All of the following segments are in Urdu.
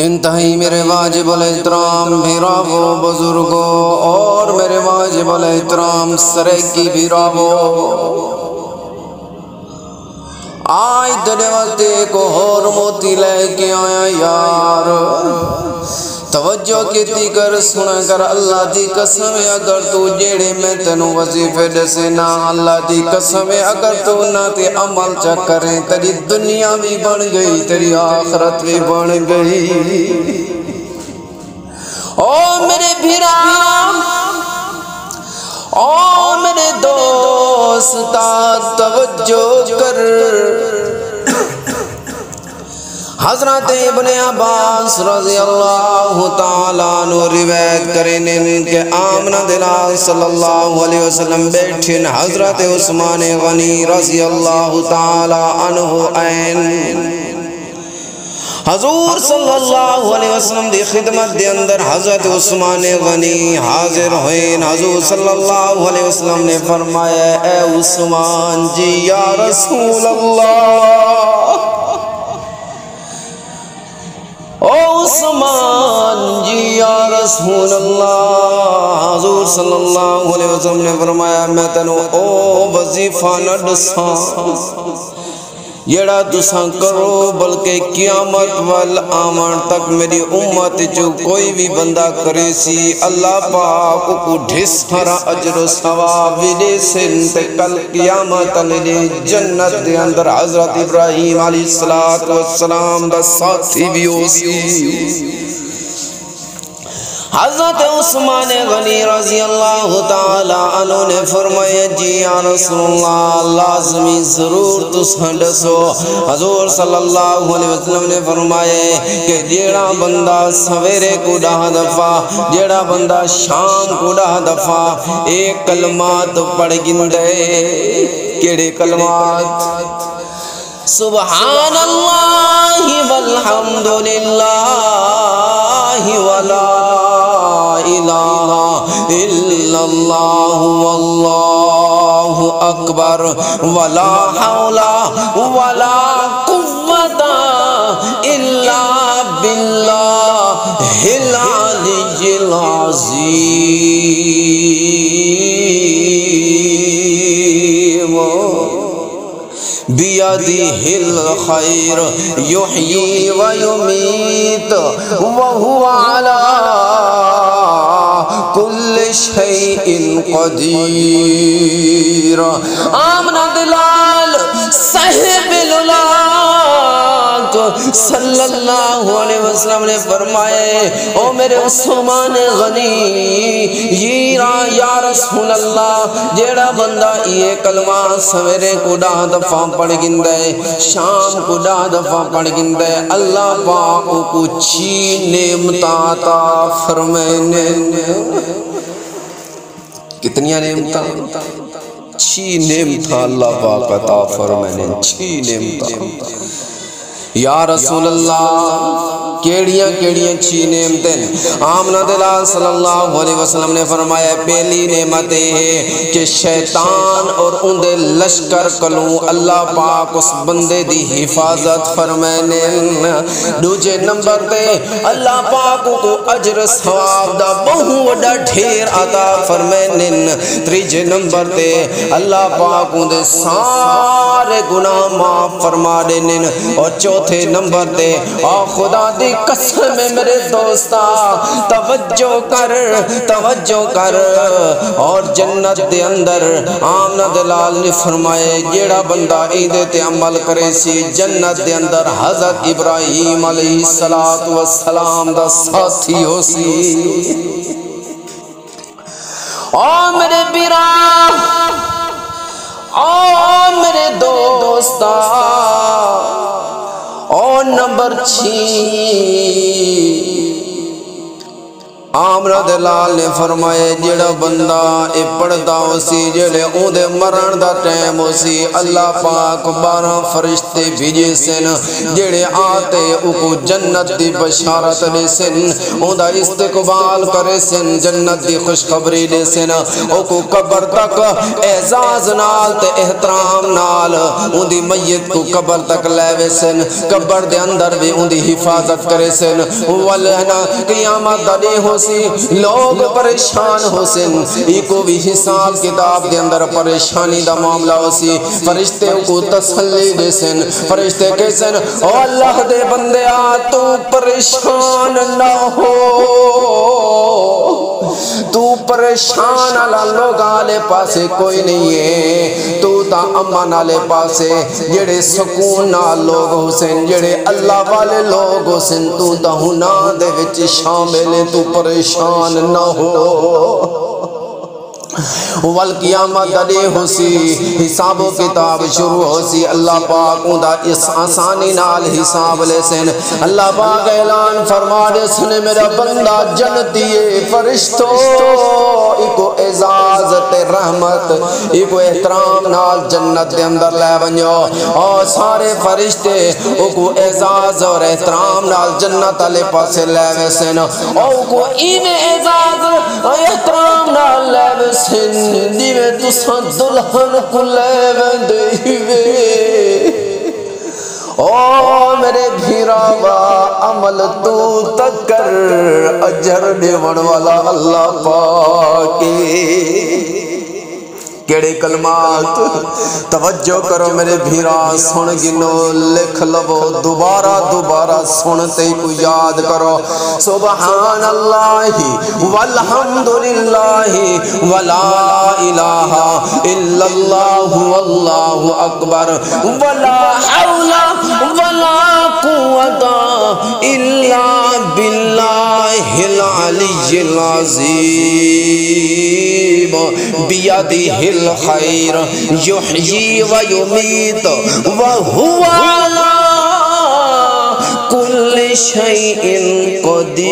انتہائی میرے واجب الاحترام بھیراوو بزرگوں اور میرے واجب الاحترام سرکی بھیراوو، آج تیرے وقت ایک اور موتی لے کے آیا یار، توجہ کیتی کر سنا کر، اللہ دی قسم ہے اگر تو جیڑے میں تینوں وظیفے دسے نا، اللہ دی قسم ہے اگر تو نہ تے عمل چا کریں، تیری دنیا بھی بن گئی تیری آخرت بھی بن گئی۔ او میرے بھیرام، او میرے دوستا توجہ کر، حضرت ابن عباس رضی اللہ تعالیٰ عنہ روایت کریں کہ آمنہ دلال صلی اللہ علیہ وسلم بیٹھن، حضرت عثمان غنی رضی اللہ تعالیٰ عنہ این، حضور صلی اللہ علیہ وسلم دی خدمت دے اندر حضرت عثمان غنی حاضر ہوئیں۔ حضور صلی اللہ علیہ وسلم نے فرمایا اے عثمان جی یا رسول اللہ، او عثمان جی یا رسول اللہ، حضور صلی اللہ علیہ وسلم نے فرمایا میں تنو او وظیفہ نہ دساں جیڑا تساں کرو، بلکہ قیامت والآمن تک میری امت جو کوئی بھی بندہ کرے سی، اللہ پاک کو ڈھس بھرا اجر و ثواب دے سن تے کل قیامت لے جنت دے اندر حضرت ابراہیم علیہ السلام دا ساتھی بھی ہو سی۔ حضرت عثمان غنی رضی اللہ تعالیٰ عنہ نے فرمایا جی یا رسول اللہ لازمی ضرور تساں دسو۔ حضور صلی اللہ علیہ وسلم نے فرمایا کہ جیڑا بندہ سویرے کو 10 دفعہ، جیڑا بندہ شام کو 10 دفعہ ایک کلمات پڑھ گندے، کیڑے کلمات؟ سبحان اللہ والحمد للہ ولا الہ الا اللہ واللہ اکبر ولا حول ولا قوت الا باللہ العلی العظیم۔ بیدہ الخیر یحیی و یمیت وہو علی کل شیء قدیر۔ آمنہ دلال صاحب الولاک صلی اللہ علیہ وسلم نے فرمائے او میرے عثمان غنی یا رسول اللہ جیڑا بندہ یہ کلمہ سویرے کو 10 دفعہ پڑھ گندے، شام کو 10 دفعہ پڑھ گندے، اللہ پاک کو 6 نعمتاں عطا فرمائے۔ کتنیاں نعمتاں؟ 6 نعمتاں اللہ پاک عطا فرمائے، 6 نعمتاں۔ یا رسول اللہ کیڑیاں 6 نعمتیں؟ آمنہ دلال صلی اللہ علیہ وسلم نے فرمایا پہلی نعمت ہے کہ شیطان اور اندے لشکر کلوں اللہ پاک اس بندے دی حفاظت فرمائنے۔ دوجے نمبر تے اللہ پاک کو اجر ثواب دا بہو وڈا ڈھیر عطا فرمائنے۔ تیجے نمبر تے اللہ پاک اندے سارے گناہ معاف فرما دینے۔ اور چوتھے نمبر تے خدا دی قسم میں میرے دوستا توجہ کر اور جنت دے اندر آمنہ دلال نے فرمائے جیڑا بندہ عیدے تے عمل کرے سی جنت دے اندر حضرت ابراہیم علیہ السلام دا ساتھی ہو سی۔ او میرے بیرا، او میرے دوستا، اور نمبر 6 آمنہ دلال نے فرمائے جڑا بندہ اے پڑھدا ہوسی جڑے اون دے مرن دا ٹائم ہوسی اللہ پاک 12 فرشتے بھیجے سن جڑے آتے او کو جنت دی بشارت دے سن اون دا استقبال کرے سن جنت دی خوشخبری دے سن او کو قبر تک اعزاز نال تے احترام نال اون دی میت کو قبر تک لے سن قبر دے اندر بھی اون دی حفاظت کرے سن ولہنا قیامت دے ہو لوگ پریشان ہو سن ایکو بھی حساب کتاب دے اندر پریشانی دا معاملہ ہو سی فرشتے کو تسلی دے سن فرشتے کہے سن او اللہ دے بندے تو پریشان نہ ہو تو پریشان اللہ لوگ آلے پاسے کوئی نہیں ہے تو تا امان آلے پاسے جڑے سکون نال لوگ ہو سن جڑے اللہ والے لوگ ہو سن تو تا ہنا دے وچ شامل تو پریشان نہ ہو والقیامت دے ہو سی حساب و کتاب شروع ہو سی اللہ پاک اوندا اس آسانی نال حساب لے سن اللہ پاک اعلان فرما دے سن میرا بندہ جنتی فرشتو ایکو اعزازت رحمت ایکو احترام نال جنت دے اندر لے ونجو اور سارے فرشتے ایکو اعزاز اور احترام نال جنت علی پاسے لے وسن اور کو این اعزاز اور احترام نال لے وسن دیوے تساں دلہن کو لے وندے او میرے بھیراوا عمل تو تکر اجر دیون والا اللہ پاک کیڑے کلمات توجہ کرو میرے بھیرا سن گنو لکھ لو دوبارہ سنتے کو یاد کرو سبحان اللہ والحمدللہ ولا الہ الا اللہ واللہ اکبر ولا حول ولا قوة الا باللہ العلی العظیم بیدہ الخیر یحیی و یمیت وہو علی کل شیء قدیر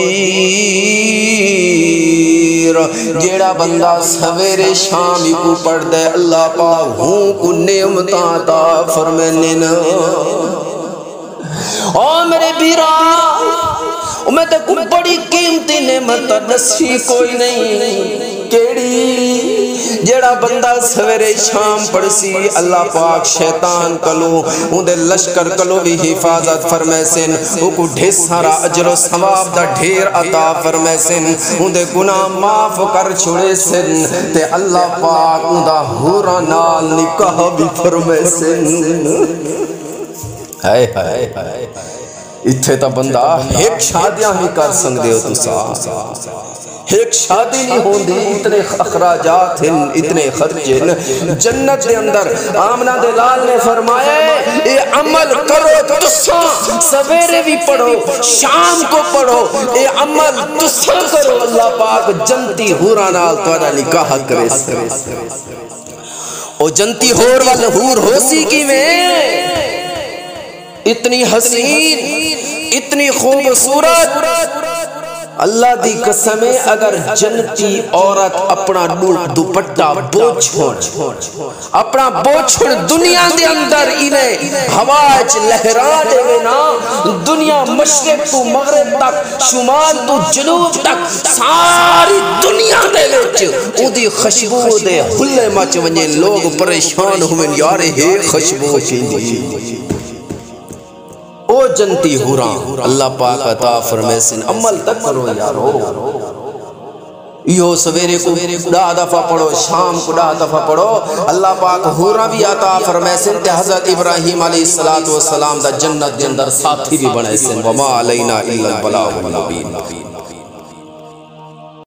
جیڑا بندہ سویرے شامی کو پڑھ دے اللہ پاک ہوں کو نعمت عطا فرمائے نا او میرے بیرا میں تے کوئی بڑی قیمتی نعمت نسی کوئی نہیں کیڑی جیڑا بندہ سویرے شام پڑسی اللہ پاک شیطان کلو ان دے لشکر کلو بھی حفاظت فرمائے سن ان کو ڈھیر سارا اجر و ثواب دا ڈھیر عطا فرمائے سن ان دے گناہ معاف کر چھوڑے سن تے اللہ پاک ان دا حورن نال نکاح بھی فرمائے سن ہائے ہائے ہائے اتھے تا بندہ ایک شادیاں ہی کر سکتے ہو تو سا ایک شادی نہیں ہوندی اتنے اخراجات ہیں اتنے خرچیں جنت دے اندر آمنہ دلال نے فرمایا اے عمل کرو تسا سویرے بھی پڑھو شام کو پڑھو اے عمل تسا کرو اللہ پاک جنتی حورانال توڑا نکاح کرے او جنتی حور والے حور ہو سی کی میں اتنی حسین اتنی خوبصورت اللہ دی قسمیں اگر جنتی عورت اپنا دوپٹہ بوچھوڑ اپنا بوچھوڑ دنیا دے اندر انہیں ہواج لہران دے نا دنیا مشرق تو مغرب تک شمال تو جنوب تک ساری دنیا دے وچ او دی خوشبو دے ہلے مچ ونجے لوگ پریشان ہوئے یارے ہے خوشبو چیندی او جنتی حوران اللہ پاک عطا فرمائے سن عمل تک کرو یارو یہ سویرے کو 10 دفعہ پڑھو شام کو 10 دفعہ پڑھو اللہ پاک حوران بھی عطا فرمائے سن تے حضرت ابراہیم علیہ السلام دا جنت دے اندر ساتھی بھی بنائے سن وما علینا الا البلاغ المبین